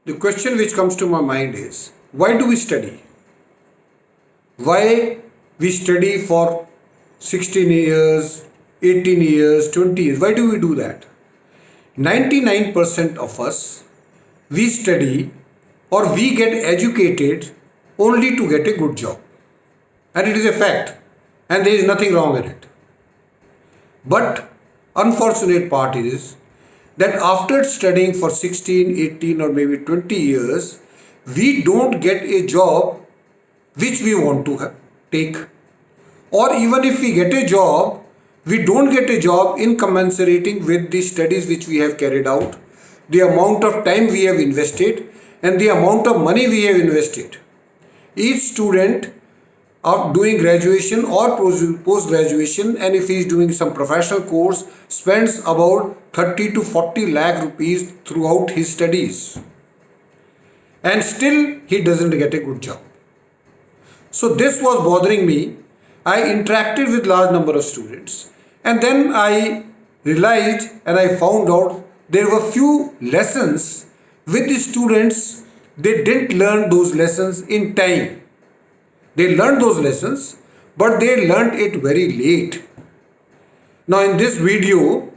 The question which comes to my mind is, why do we study? Why we study for 16 years, 18 years, 20 years? Why do we do that? 99% of us, we study or we get educated only to get a good job. And it is a fact. And there is nothing wrong in it. But unfortunate part is that after studying for 16, 18 or maybe 20 years, we don't get a job which we want to take. Or even if we get a job, we don't get a job incommensurate with the studies which we have carried out, the amount of time we have invested and the amount of money we have invested. Each student of doing graduation or post graduation, and if he is doing some professional course, spends about 30 to 40 lakh rupees throughout his studies, and still he doesn't get a good job. So this was bothering me. I interacted with large number of students, and then I realized and I found out there were few lessons with the students. They didn't learn those lessons in time. They learned those lessons, but they learned it very late. Now in this video,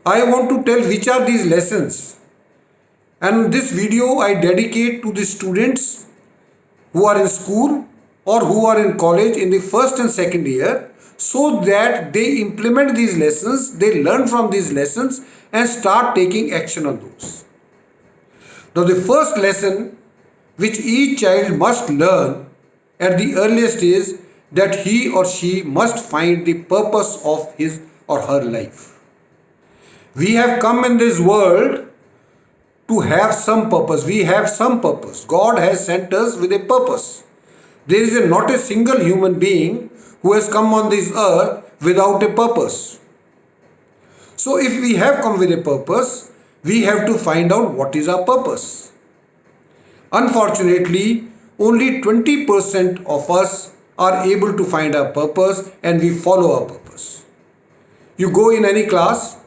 I want to tell which are these lessons. And this video I dedicate to the students who are in school or who are in college in the first and second year, so that they implement these lessons, they learn from these lessons and start taking action on those. Now the first lesson which each child must learn at the earliest is that he or she must find the purpose of his or her life. We have come in this world to have some purpose. We have some purpose. God has sent us with a purpose. There is not a single human being who has come on this earth without a purpose. So if we have come with a purpose, we have to find out what is our purpose. Unfortunately, only 20% of us are able to find our purpose and we follow our purpose. You go in any class,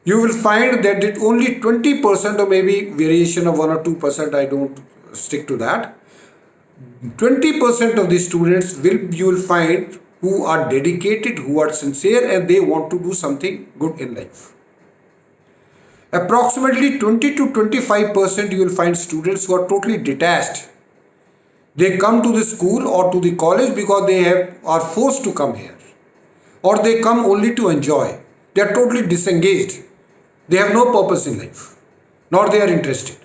you will find that it only 20% or maybe variation of 1 or 2%, I don't stick to that. 20% of the students you will find who are dedicated, who are sincere, and they want to do something good in life. Approximately 20 to 25% you will find students who are totally detached. They come to the school or to the college because they are forced to come here, or they come only to enjoy. They are totally disengaged. They have no purpose in life, nor they are interested.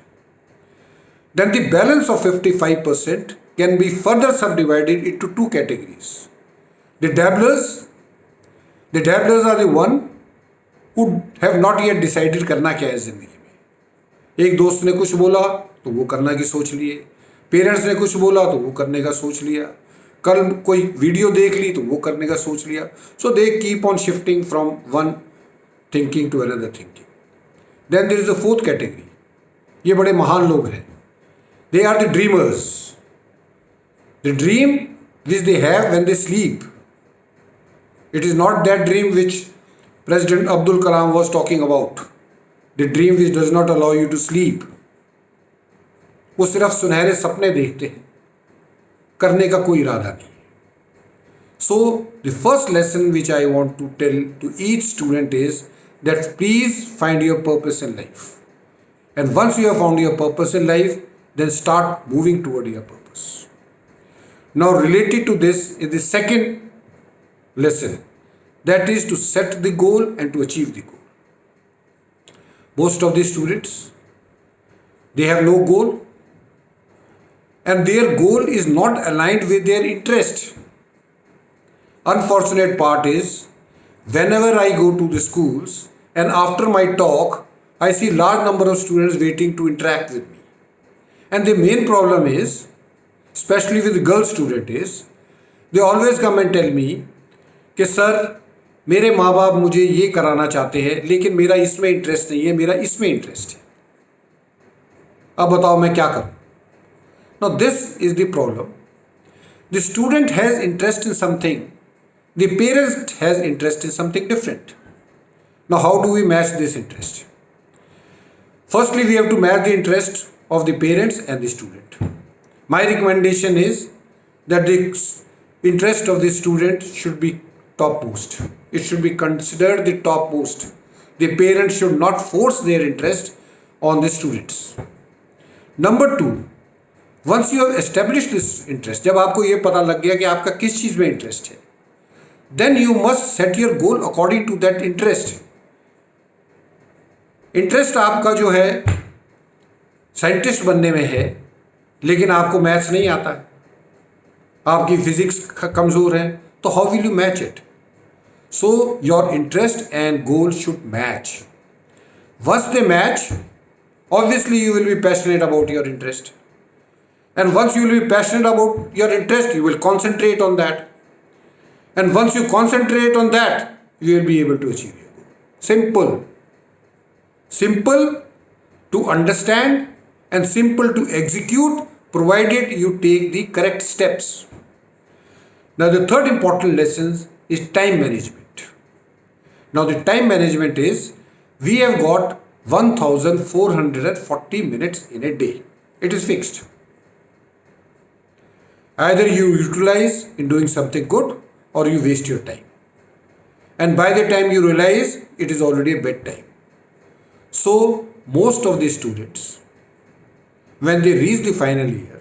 Then the balance of 55% can be further subdivided into two categories. The dabblers are the one who have not yet decided करना क्या है जिंदगी में. एक दोस्त ने कुछ बोला तो वो करना की सोच लिए, पेरेंट्स ने कुछ बोला तो वो करने का सोच लिया, कल कोई वीडियो देख ली तो वो करने का सोच लिया. So they keep on shifting from one thinking to another thinking. Then there is a fourth category. ये बड़े महान लोग हैं. They are the dreamers. The dream which they have when they sleep. It is not that dream which President Abdul Kalam was talking about. The dream which does not allow you to sleep. वो सिर्फ सुनहरे सपने देखते हैं, करने का कोई इरादा नहीं. So the first lesson which I want to tell to each student is that please find your purpose in life. And once you have found your purpose in life, then start moving toward your purpose. Now related to this is the second lesson, that is to set the goal and to achieve the goal. Most of the students, they have no goal, and their goal is not aligned with their interest. Unfortunate part is, whenever I go to the schools and after my talk, I see large number of students waiting to interact with me. And the main problem is, especially with the girl student, is they always come and tell me कि sir मेरे माँ बाप मुझे ये कराना चाहते हैं लेकिन मेरा इसमें इंटरेस्ट नहीं है, मेरा इसमें इंटरेस्ट है. अब बताओ मैं क्या करूँ. Now this is the problem. The student has interest in something, the parent has interest in something different. Now how do we match this interest? Firstly, we have to match the interest of the parents and the student. My recommendation is that the interest of the student should be topmost. It should be considered the topmost. The parents should not force their interest on the students. Number 2, once you have established this interest, जब आपको ये पता लग गया कि आपका किस चीज़ में इंटरेस्ट है, then you must set your goal according to that interest. Interest आपका जो है साइंटिस्ट बनने में है, लेकिन आपको मैथ्स नहीं आता है, आपकी फिजिक्स कमज़ोर है, तो how will you match it? So your interest and goal should match. Once they match, obviously you will be passionate about your interest. And once you will be passionate about your interest, you will concentrate on that. And once you concentrate on that, you will be able to achieve your goal. Simple. Simple to understand and simple to execute, provided you take the correct steps. Now the third important lesson is time management. Now the time management is, we have got 1440 minutes in a day. It is fixed. Either you utilize in doing something good or you waste your time. And by the time you realize, it is already a bedtime. So most of the students, when they reach the final year,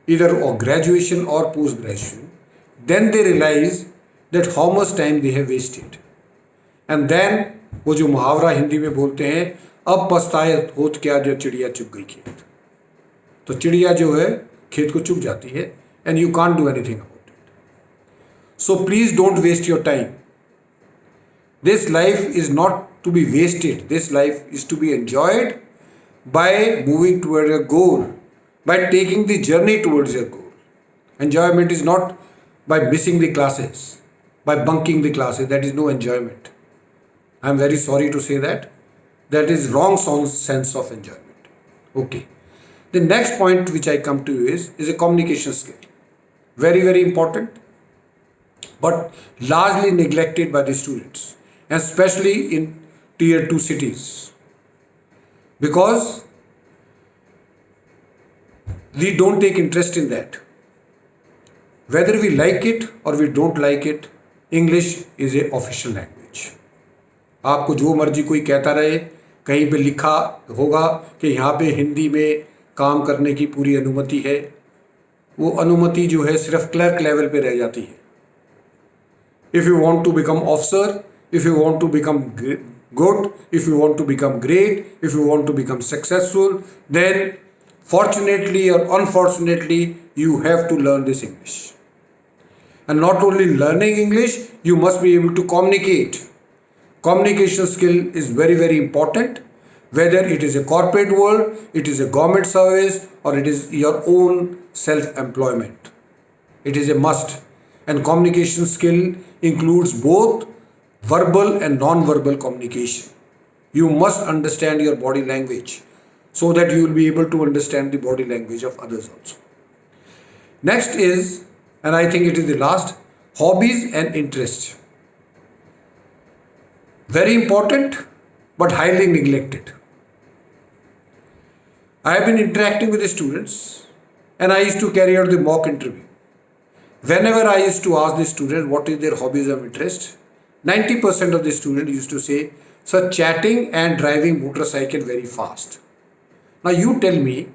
either or graduation or post-graduation, then they realize that how much time they have wasted. And then वो जो मुहावरा हिंदी में बोलते हैं, अब पछताए होत क्या जो चिड़िया चुग गई खेत. तो चिड़िया जो है खेत को चुग जाती है, and you can't do anything about it. So please don't waste your time. This life is not to be wasted. This life is to be enjoyed by moving toward your goal, by taking the journey towards your goal. Enjoyment is not by missing the classes, by bunking the classes. That is no enjoyment. I am very sorry to say that. That is wrong sense of enjoyment. Okay. The next point which I come to you is a communication skill. Very, very important, but largely neglected by the students, and especially in tier 2 cities, because we don't take interest in that. Whether we like it or we don't like it, English is a official language. आपको जो मर्जी कोई कहता रहे, कहीं पे लिखा होगा कि यहाँ पे हिंदी में काम करने की पूरी अनुमति है, वो अनुमति जो है सिर्फ क्लर्क लेवल पे रह जाती है. If you want to become officer, if you want to become good, if you want to become great, if you want to become successful, then fortunately or unfortunately you have to learn this English. And not only learning English, you must be able to communicate. Communication skill is very, very important, whether it is a corporate world, it is a government service, or it is your own self-employment. It is a must. And communication skill includes both verbal and non-verbal communication. You must understand your body language so that you will be able to understand the body language of others also. Next is, and I think it is the last, hobbies and interests. Very important but highly neglected. I have been interacting with the students and I used to carry out the mock interview. Whenever I used to ask the student what is their hobbies or interest, 90% of the students used to say, sir, chatting and driving motorcycle very fast. Now you tell me,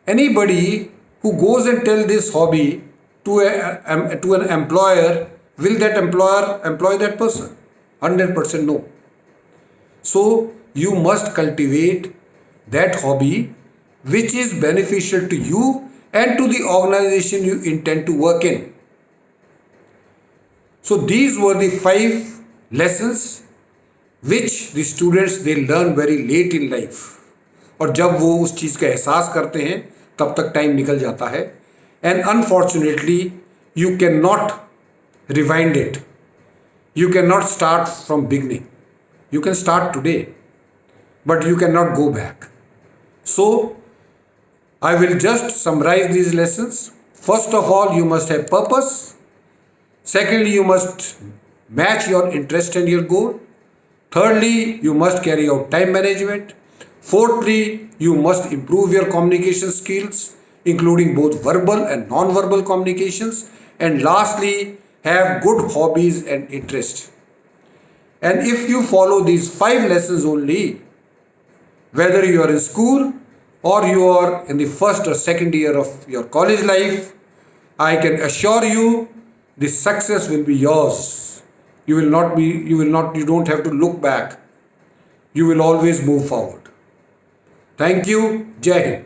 anybody who goes and tell this hobby to an employer, will that employer employ that person? 100% no. So you must cultivate that hobby which is beneficial to you and to the organization you intend to work in. So these were the 5 lessons which the students they learn very late in life. और जब वो उस चीज़ का एहसास करते हैं तब तक टाइम निकल जाता है. And unfortunately you cannot rewind it. You cannot start from beginning. You can start today, but you cannot go back. So I will just summarize these lessons. First of all, you must have purpose. Secondly, you must match your interest and your goal. Thirdly, you must carry out time management. Fourthly, you must improve your communication skills, including both verbal and non-verbal communications. And lastly, have good hobbies and interests. And if you follow these 5 lessons only, whether you are in school or you are in the first or second year of your college life, I can assure you the success will be yours. You don't have to look back. You will always move forward. Thank you. Jai Hind.